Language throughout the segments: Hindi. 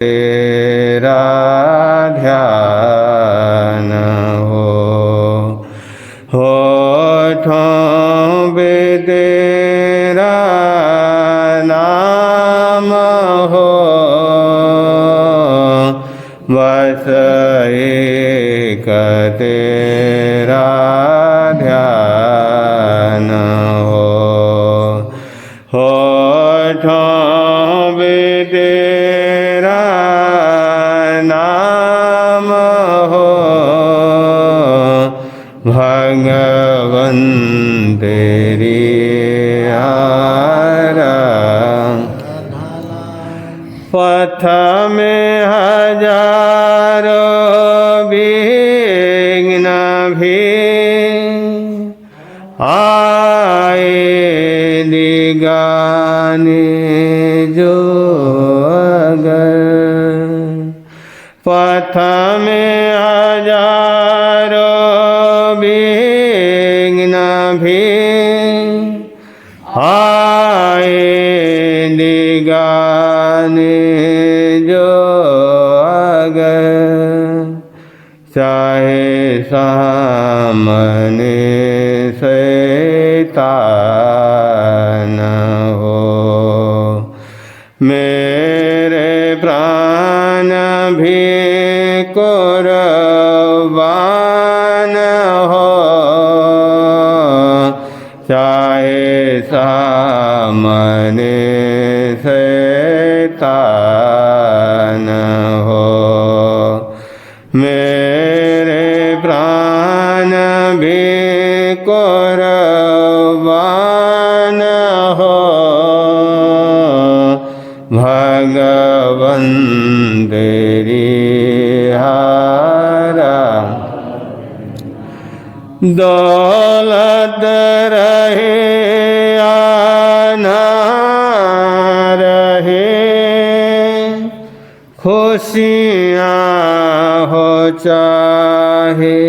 तेरा ध्यान होठों पे तेरा नाम हो, बस एक तेरा ध्यान हो। होठों पे तेरा नाम हो, भगवन तेरी पथ में हजारों विघ्न भी आए दिगाने जो अगर, पथ में हजारों विघ्न भी आए दिगाने जो अगर, चाहे सामने शैतान हो, मेरे प्राण भी कुर्बान हो, चाहे सामने शैतान हो, मेरे प्राण भी कुर्बान हो, भगवन तेरी दौलत रहे या ना रहे, खुशियाँ हो चाहे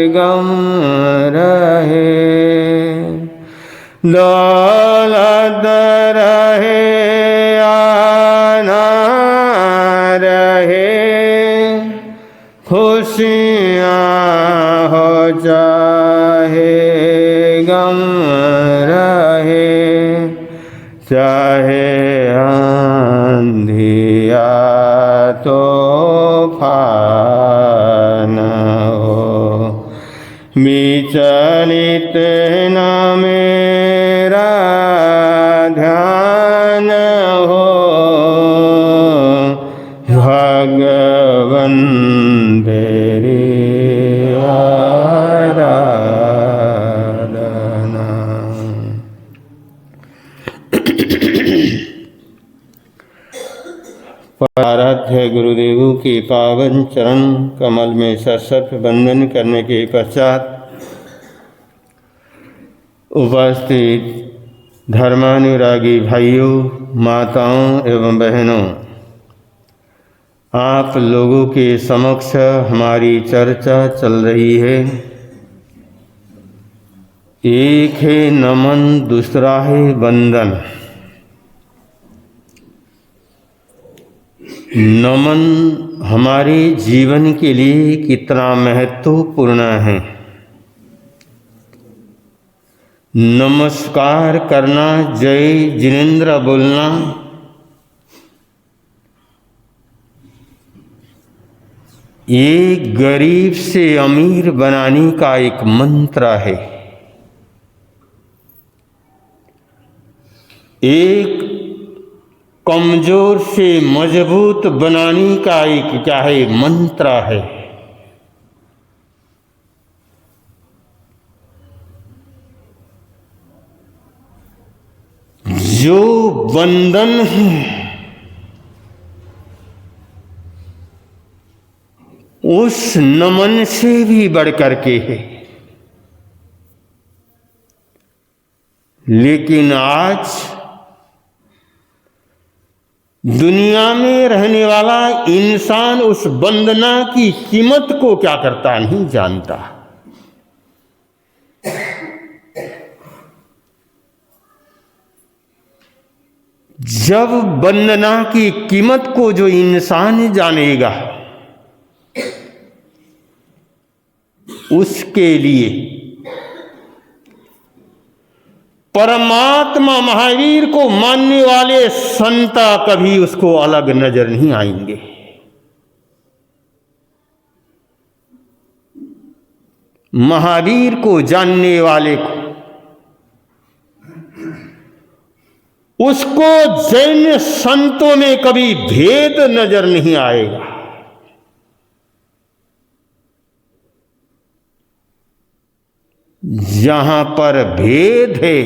गम रहे, दौलत रहे या ना रहे, खुशियाँ हो चाहे गम रहे, चाहे आंधिया तूफान हो, विचलित न मेरा ध्यान हो, भगवन तेरी आराधना। आराध्य गुरुदेवों के पावन चरण कमल में सशर्त वंदन करने के पश्चात उपस्थित धर्मानुरागी भाइयों, माताओं एवं बहनों, आप लोगों के समक्ष हमारी चर्चा चल रही है। एक है नमन, दूसरा है वंदन। नमन हमारे जीवन के लिए कितना महत्वपूर्ण है। नमस्कार करना, जय जिनेंद्र बोलना, ये गरीब से अमीर बनाने का एक मंत्र है। एक कमजोर से मजबूत बनाने का एक क्या है, मंत्र है। जो बंधन है उस नमन से भी बढ़कर के है। लेकिन आज दुनिया में रहने वाला इंसान उस वंदना की कीमत को क्या करता नहीं जानता। जब वंदना की कीमत को जो इंसान जानेगा, उसके लिए परमात्मा महावीर को मानने वाले संता कभी उसको अलग नजर नहीं आएंगे। महावीर को जानने वाले को उसको जैन संतों में कभी भेद नजर नहीं आएगा। जहां पर भेद है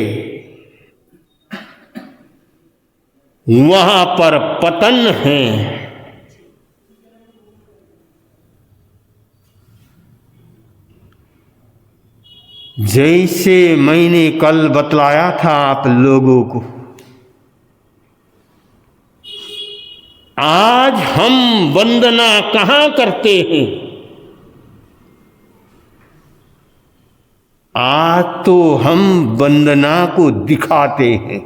वहां पर पतन है। जैसे मैंने कल बतलाया था आप लोगों को, आज हम वंदना कहां करते हैं? आज तो हम वंदना को दिखाते हैं।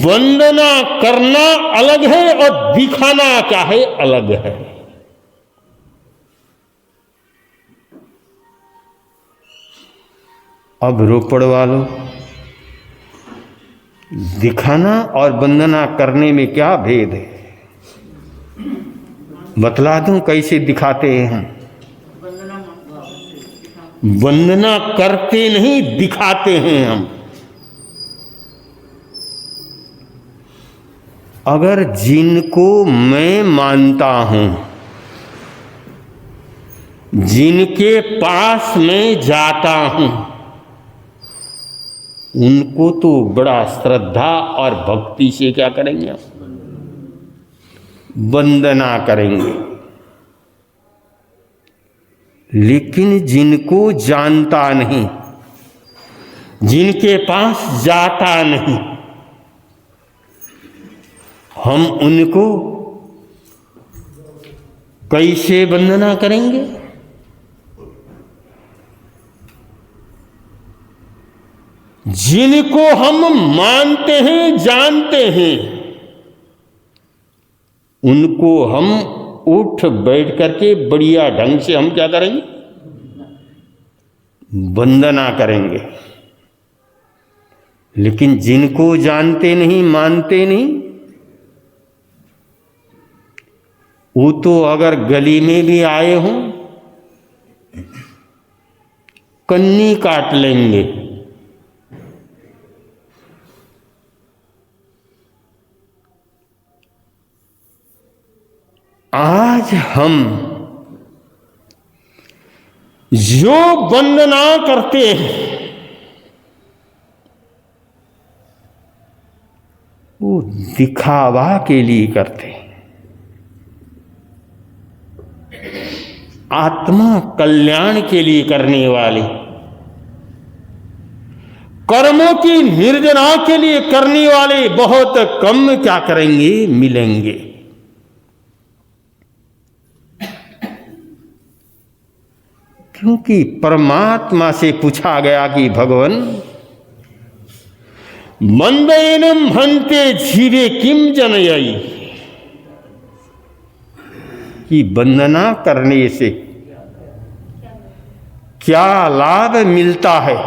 वंदना करना अलग है और दिखाना क्या है, अलग है। अब रोपड़ वालों, दिखाना और वंदना करने में क्या भेद है? बतला दूं कैसे दिखाते हैं हम? वंदना करते नहीं, दिखाते हैं हम। अगर जिनको मैं मानता हूं, जिनके पास मैं जाता हूं, उनको तो बड़ा श्रद्धा और भक्ति से क्या करेंगे? वंदना करेंगे। लेकिन जिनको जानता नहीं, जिनके पास जाता नहीं, हम उनको कैसे वंदना करेंगे? जिनको हम मानते हैं, जानते हैं, उनको हम उठ बैठ करके बढ़िया ढंग से हम क्या करेंगे? वंदना करेंगे। लेकिन जिनको जानते नहीं, मानते नहीं, वो तो अगर गली में भी आए हों, कन्नी काट लेंगे। आज हम जो वंदना करते हैं वो दिखावा के लिए करते हैं। आत्मा कल्याण के लिए करने वाले, कर्मों की निर्जना के लिए करने वाले बहुत कम क्या करेंगे? मिलेंगे। क्योंकि परमात्मा से पूछा गया कि भगवान, मंदयनम हंते जीवे किम जनयई, कि वंदना करने से क्या लाभ मिलता है?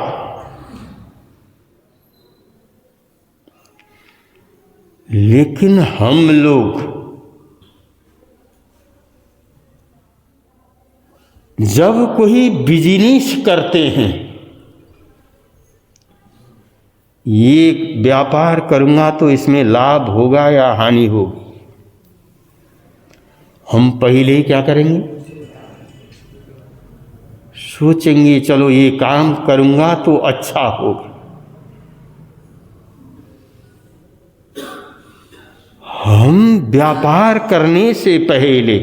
लेकिन हम लोग जब कोई बिजनेस करते हैं, ये व्यापार करूंगा तो इसमें लाभ होगा या हानि होगी, हम पहले ही क्या करेंगे? सोचेंगे चलो ये काम करूंगा तो अच्छा होगा। हम व्यापार करने से पहले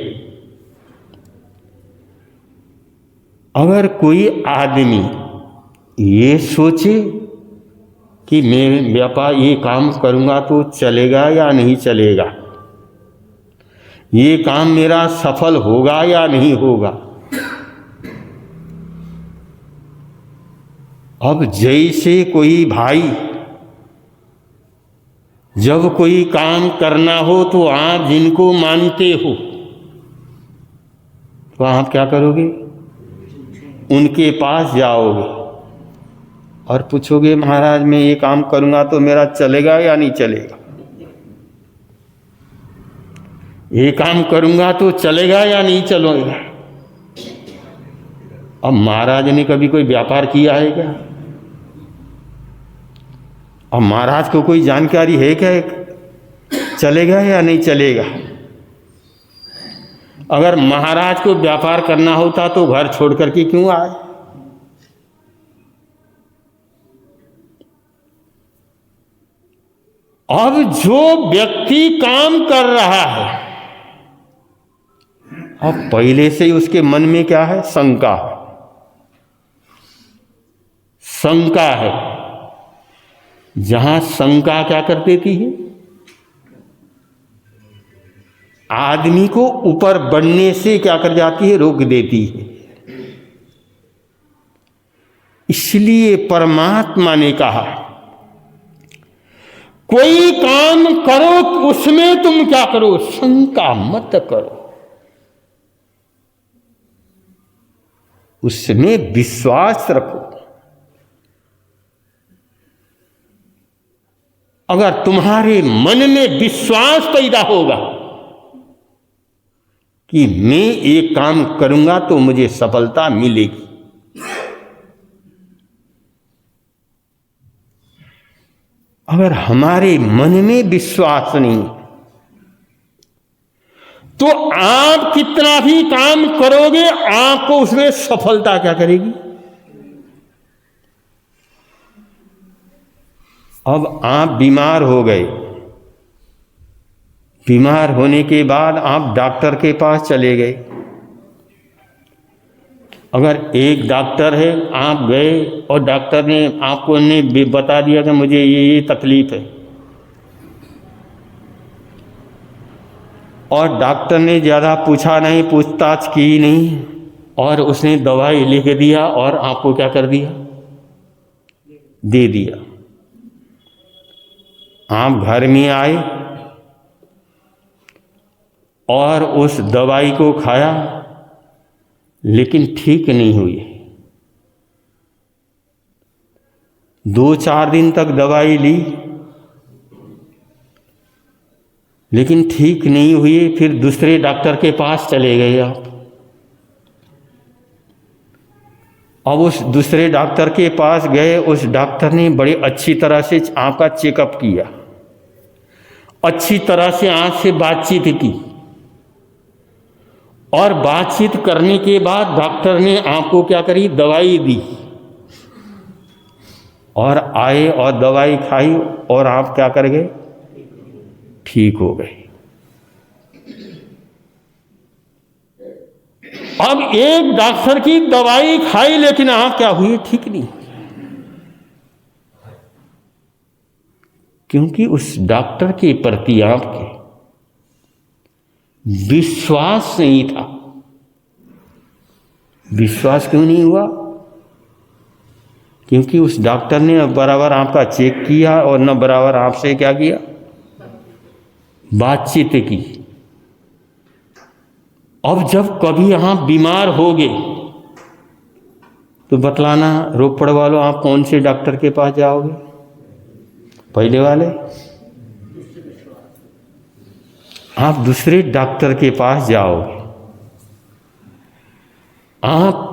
अगर कोई आदमी ये सोचे कि मैं व्यापार ये काम करूंगा तो चलेगा या नहीं चलेगा, ये काम मेरा सफल होगा या नहीं होगा, अब जैसे कोई भाई जब कोई काम करना हो तो आप जिनको मानते हो तो आप क्या करोगे? उनके पास जाओगे और पूछोगे, महाराज मैं ये काम करूंगा तो मेरा चलेगा या नहीं चलेगा? ये काम करूंगा तो चलेगा या नहीं चलेगा? अब महाराज ने कभी कोई व्यापार किया है क्या? अब महाराज को कोई जानकारी है क्या चलेगा या नहीं चलेगा? अगर महाराज को व्यापार करना होता तो घर छोड़ करके क्यों आए? अब जो व्यक्ति काम कर रहा है, अब पहले से ही उसके मन में क्या है? शंका है। शंका है। जहां शंका क्या कर देती है? आदमी को ऊपर बढ़ने से क्या कर जाती है? रोक देती है। इसलिए परमात्मा ने कहा, कोई काम करो उसमें तुम क्या करो? शंका मत करो, उसमें विश्वास रखो। अगर तुम्हारे मन में विश्वास पैदा होगा कि मैं एक काम करूंगा तो मुझे सफलता मिलेगी, अगर हमारे मन में विश्वास नहीं तो आप कितना भी काम करोगे आपको उसमें सफलता क्या करेगी? अब आप बीमार हो गए, बीमार होने के बाद आप डॉक्टर के पास चले गए। अगर एक डॉक्टर है, आप गए और डॉक्टर ने आपको बता दिया कि मुझे ये तकलीफ है, और डॉक्टर ने ज़्यादा पूछा नहीं, पूछताछ की नहीं, और उसने दवाई लिख दिया और आपको क्या कर दिया? दे दिया। आप घर में आए और उस दवाई को खाया, लेकिन ठीक नहीं हुई। 2-4 दिन तक दवाई ली, लेकिन ठीक नहीं हुई। फिर दूसरे डॉक्टर के पास चले गए आप। अब उस दूसरे डॉक्टर के पास गए, उस डॉक्टर ने बड़ी अच्छी तरह से आपका चेकअप किया, अच्छी तरह से आपसे बातचीत की, और बातचीत करने के बाद डॉक्टर ने आपको क्या करी? दवाई दी, और आए और दवाई खाई और आप क्या कर गए? ठीक हो गए। अब एक डॉक्टर की दवाई खाई, लेकिन आप क्या हुई? ठीक नहीं, क्योंकि उस डॉक्टर के प्रति आपके विश्वास नहीं था। विश्वास क्यों नहीं हुआ? क्योंकि उस डॉक्टर ने बराबर आपका चेक किया और न बराबर आपसे क्या किया? बातचीत की। अब जब कभी आप बीमार होगे तो बतलाना, रोपड़ वालों, आप कौन से डॉक्टर के पास जाओगे? पहले वाले? आप दूसरे डॉक्टर के पास जाओगे। आप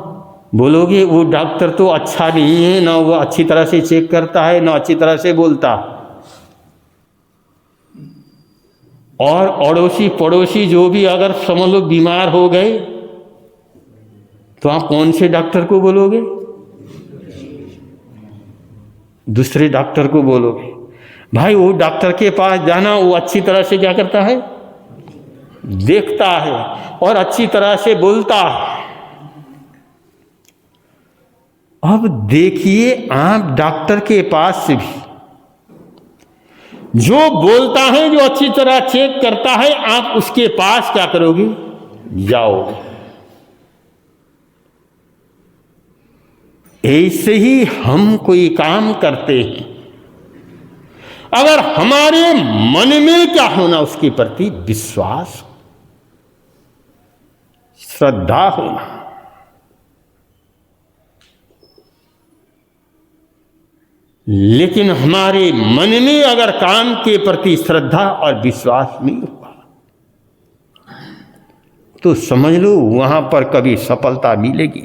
बोलोगे वो डॉक्टर तो अच्छा नहीं है, ना वो अच्छी तरह से चेक करता है, ना अच्छी तरह से बोलता। और अड़ोसी पड़ोसी जो भी अगर समझ लो बीमार हो गए तो आप कौन से डॉक्टर को बोलोगे? दूसरे डॉक्टर को बोलोगे। भाई वो डॉक्टर के पास जाना, वो अच्छी तरह से क्या करता है? देखता है और अच्छी तरह से बोलता है। अब देखिए, आप डॉक्टर के पास से भी जो बोलता है, जो अच्छी तरह चेक करता है, आप उसके पास क्या करोगे? जाओगे। ऐसे ही हम कोई काम करते हैं, अगर हमारे मन में क्या होना, उसके प्रति विश्वास, श्रद्धा होना। लेकिन हमारे मन में अगर काम के प्रति श्रद्धा और विश्वास नहीं हुआ तो समझ लो वहां पर कभी सफलता मिलेगी।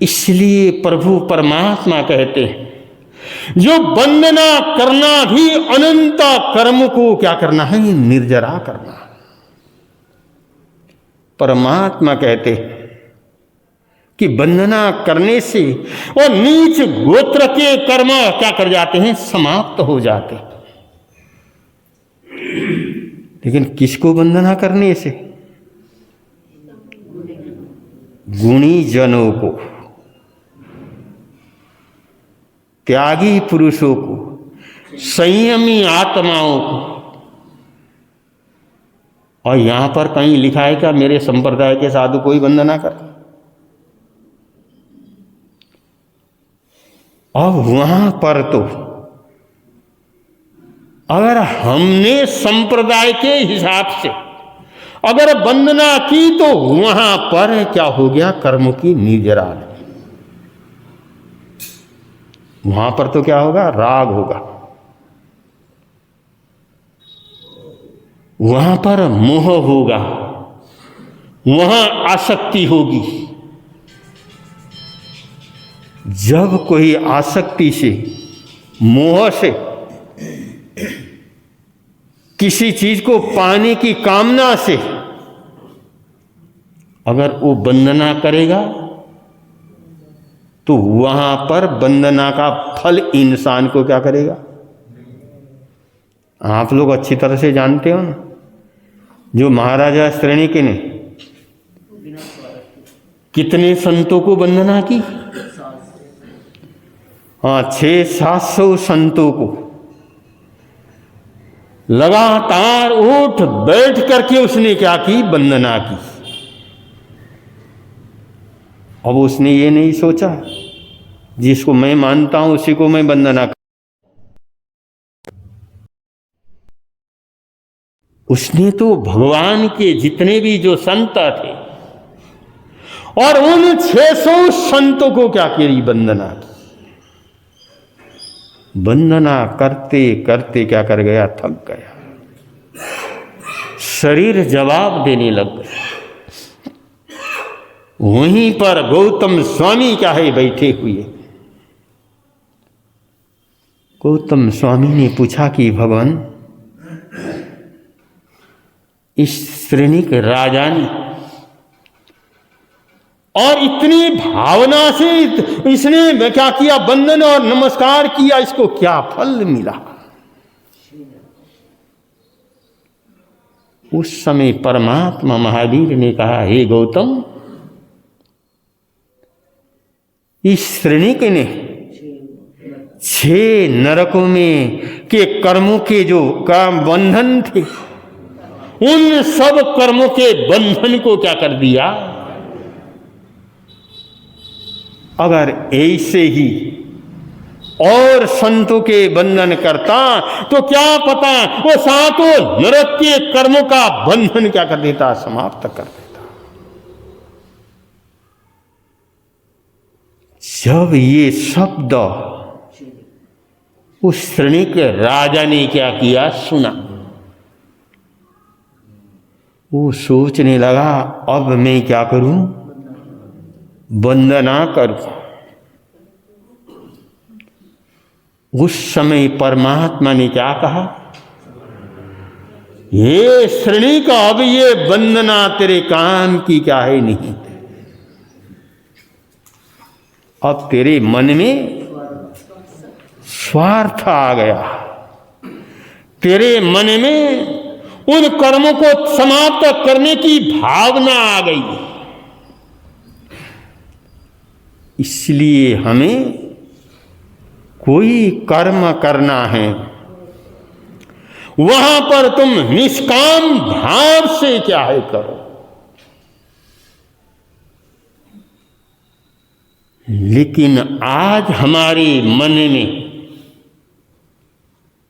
इसलिए प्रभु परमात्मा कहते हैं, जो वंदना करना भी अनंत कर्म को क्या करना है, निर्जरा करना। परमात्मा कहते हैं कि वंदना करने से और नीच गोत्र के कर्म क्या कर जाते हैं, समाप्त हो जाते हैं। लेकिन किसको वंदना करने से? गुणी जनों को, त्यागी पुरुषों को, संयमी आत्माओं को। और यहां पर कहीं लिखा है क्या मेरे संप्रदाय के साधु कोई वंदना कर? और वहां पर तो अगर हमने संप्रदाय के हिसाब से अगर वंदना की तो वहां पर क्या हो गया, कर्म की निर्जरा। वहां पर तो क्या होगा, राग होगा, वहां पर मोह होगा, वहां आसक्ति होगी। जब कोई आसक्ति से, मोह से, किसी चीज को पाने की कामना से अगर वो वंदना करेगा तो वहां पर वंदना का फल इंसान को क्या करेगा? आप लोग अच्छी तरह से जानते हो ना, जो महाराजा श्रेणी के ने कितने संतों को वंदना की? हाँ, 600-700 संतों को लगातार उठ बैठ करके उसने क्या की, वंदना की। अब उसने ये नहीं सोचा जिसको मैं मानता हूं उसी को मैं वंदना कर। उसने तो भगवान के जितने भी जो संत थे और उन 600 संतों को क्या की, वंदना की। वंदना करते करते क्या कर गया, थक गया, शरीर जवाब देने लग गया। वहीं पर गौतम स्वामी क्या है, बैठे हुए। गौतम स्वामी ने पूछा कि भगवान, इस श्रेणी के राजा ने और इतनी भावना से इसने क्या किया, वंदन और नमस्कार किया, इसको क्या फल मिला? उस समय परमात्मा महावीर ने कहा, हे गौतम, इस श्रेणी के ने 6 नरकों में के कर्मों के जो काम बंधन थे, उन सब कर्मों के बंधन को क्या कर दिया। अगर ऐसे ही और संतों के बंधन करता तो क्या पता वो 7 नरक के कर्मों का बंधन क्या कर देता, समाप्त कर देता। जब ये शब्द उस श्रेणी के राजा ने क्या किया, सुना, वो सोचने लगा, अब मैं क्या करूं, वंदना करूं। उस समय परमात्मा ने क्या कहा, ये श्रेणी का अब ये वंदना तेरे काम की क्या है नहीं। अब तेरे मन में स्वार्थ आ गया, तेरे मन में उन कर्मों को समाप्त करने की भावना आ गई। इसलिए हमें कोई कर्म करना है, वहां पर तुम निष्काम भाव से क्या है करो। लेकिन आज हमारे मन में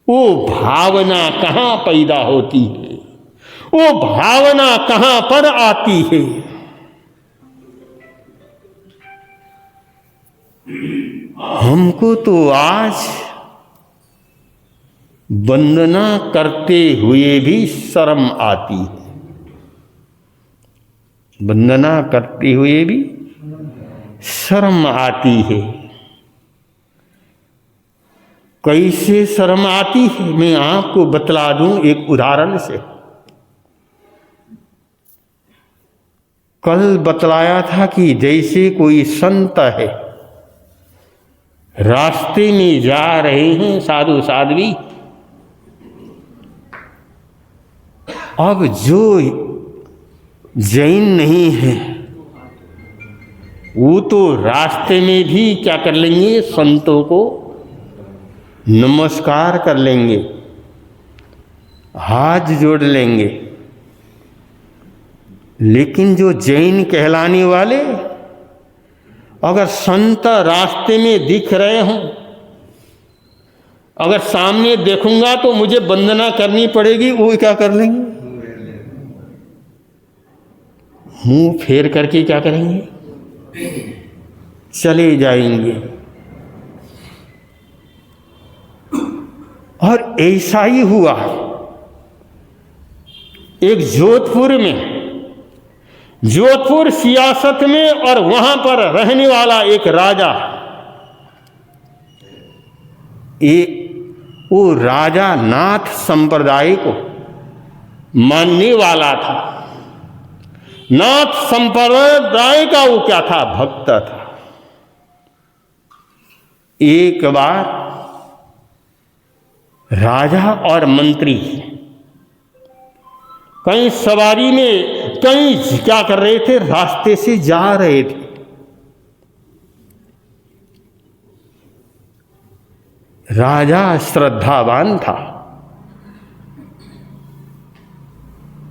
वो भावना कहाँ पैदा होती है, वो भावना कहाँ पर आती है? हमको तो आज वंदना करते हुए भी शर्म आती है, वंदना करते हुए भी शर्म आती है। कैसे शर्म आती है मैं आपको बतला दूं एक उदाहरण से। कल बतलाया था कि जैसे कोई संत है, रास्ते में जा रहे हैं साधु साध्वी, अब जो जैन नहीं है वो तो रास्ते में भी क्या कर लेंगे, संतों को नमस्कार कर लेंगे, हाथ जोड़ लेंगे। लेकिन जो जैन कहलाने वाले, अगर संत रास्ते में दिख रहे हों, अगर सामने देखूंगा तो मुझे वंदना करनी पड़ेगी, वो क्या कर लेंगे, मुंह फेर करके क्या करेंगे, चले जाएंगे। और ऐसा ही हुआ एक जोधपुर सियासत में, और वहां पर रहने वाला एक राजा, वो राजा नाथ संप्रदाय को मानने वाला था। नाथ संप्रदाय का वो क्या था, भक्त था। एक बार राजा और मंत्री कहीं सवारी में कहीं क्या कर रहे थे, रास्ते से जा रहे थे। राजा श्रद्धावान था,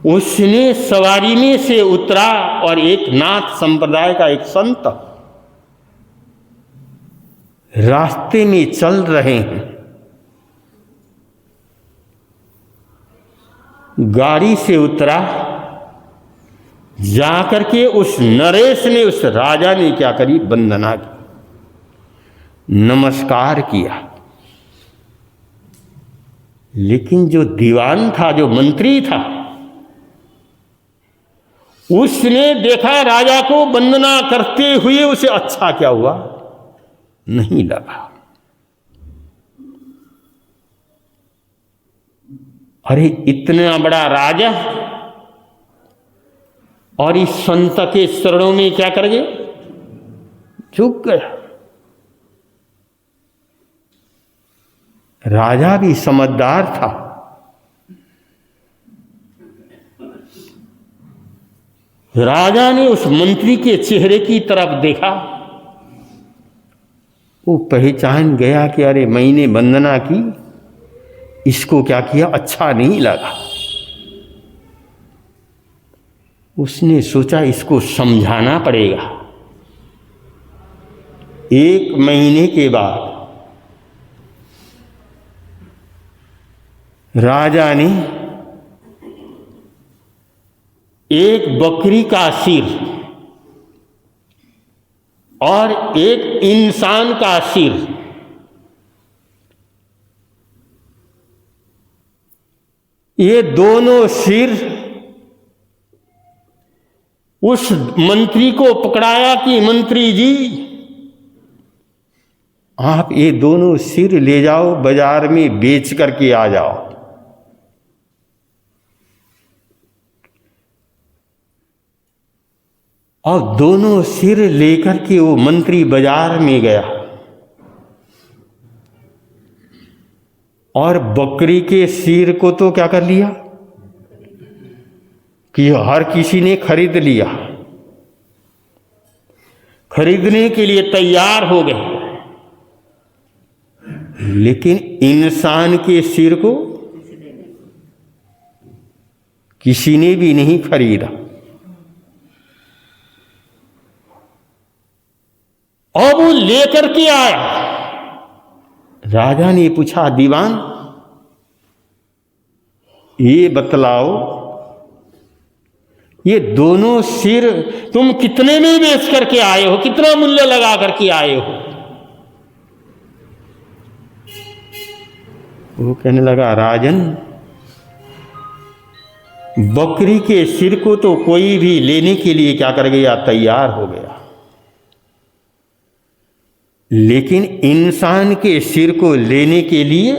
उसने सवारी में से उतरा और एक नाथ संप्रदाय का एक संत रास्ते में चल रहे हैं, गाड़ी से उतरा, जाकर के उस नरेश ने, उस राजा ने क्या करी, वंदना की, नमस्कार किया। लेकिन जो दीवान था, जो मंत्री था, उसने देखा राजा को वंदना करते हुए, उसे अच्छा क्या हुआ, नहीं लगा। अरे इतना बड़ा राजा और इस संत के चरणों में क्या कर गए, झुक गया। राजा भी समझदार था, राजा ने उस मंत्री के चेहरे की तरफ देखा, वो पहचान गया कि अरे मैंने वंदना की, इसको क्या किया, अच्छा नहीं लगा। उसने सोचा इसको समझाना पड़ेगा। 1 महीने के बाद राजा ने एक बकरी का सिर और एक इंसान का सिर, ये दोनों सिर उस मंत्री को पकड़ाया कि मंत्री जी, आप ये दोनों सिर ले जाओ, बाजार में बेच करके आ जाओ। और दोनों सिर लेकर के वो मंत्री बाजार में गया और बकरी के सिर को तो क्या कर लिया कि हर किसी ने खरीद लिया, खरीदने के लिए तैयार हो गए। लेकिन इंसान के सिर को किसी ने भी नहीं खरीदा। और वो लेकर के आया। राजा ने पूछा, दीवान ये बतलाओ, ये दोनों सिर तुम कितने में बेच करके आए हो, कितना मूल्य लगा करके आए हो? वो कहने लगा, राजन बकरी के सिर को तो कोई भी लेने के लिए क्या कर गया, तैयार हो गया, लेकिन इंसान के सिर को लेने के लिए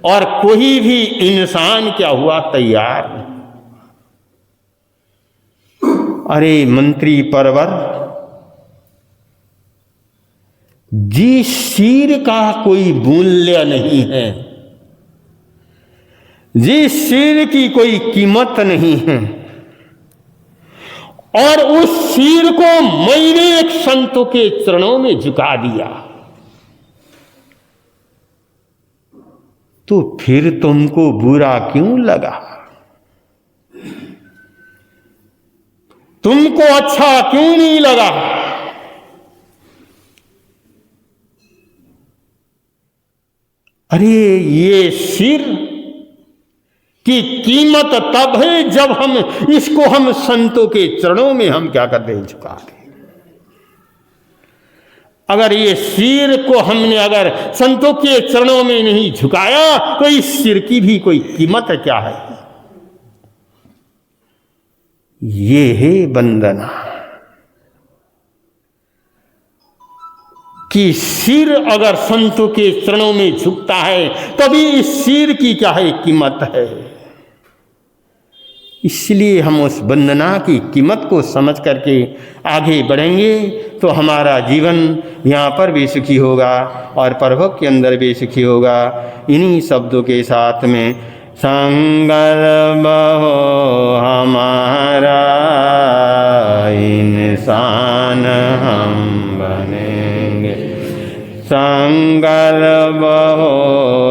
और कोई भी इंसान क्या हुआ, तैयार नहीं। अरे मंत्री परवर, जिस सिर का कोई मूल्य नहीं है, जिस सिर की कोई कीमत नहीं है, और उस सिर को मैंने एक संतों के चरणों में झुका दिया, तो फिर तुमको बुरा क्यों लगा? तुमको अच्छा क्यों नहीं लगा? अरे ये सिर की कीमत तब है जब हम संतों के चरणों में हम क्या करते हैं, झुका के। अगर ये सिर को हमने अगर संतों के चरणों में नहीं झुकाया तो इस सिर की भी कोई कीमत क्या है? ये है वंदना कि सिर अगर संतों के चरणों में झुकता है तभी इस सिर की क्या है, कीमत है। इसलिए हम उस वंदना की कीमत को समझ करके आगे बढ़ेंगे तो हमारा जीवन यहाँ पर भी सुखी होगा और परभव के अंदर भी सुखी होगा। इन्हीं शब्दों के साथ में संकल्प हो हमारा इंसान हम बनेंगे, संकल्प हो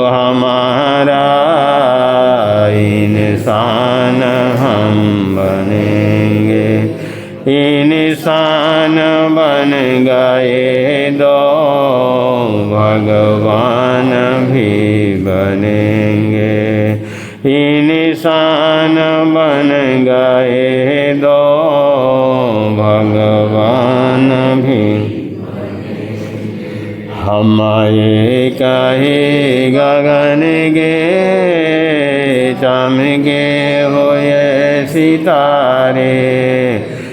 हमारा इंसान हम बनेंगे। इंसान बन गए दो भगवान भी बनेंगे, इंसान बन गए दो भगवान भी। हमारे कहे गगन गे चमके हुए सितारे,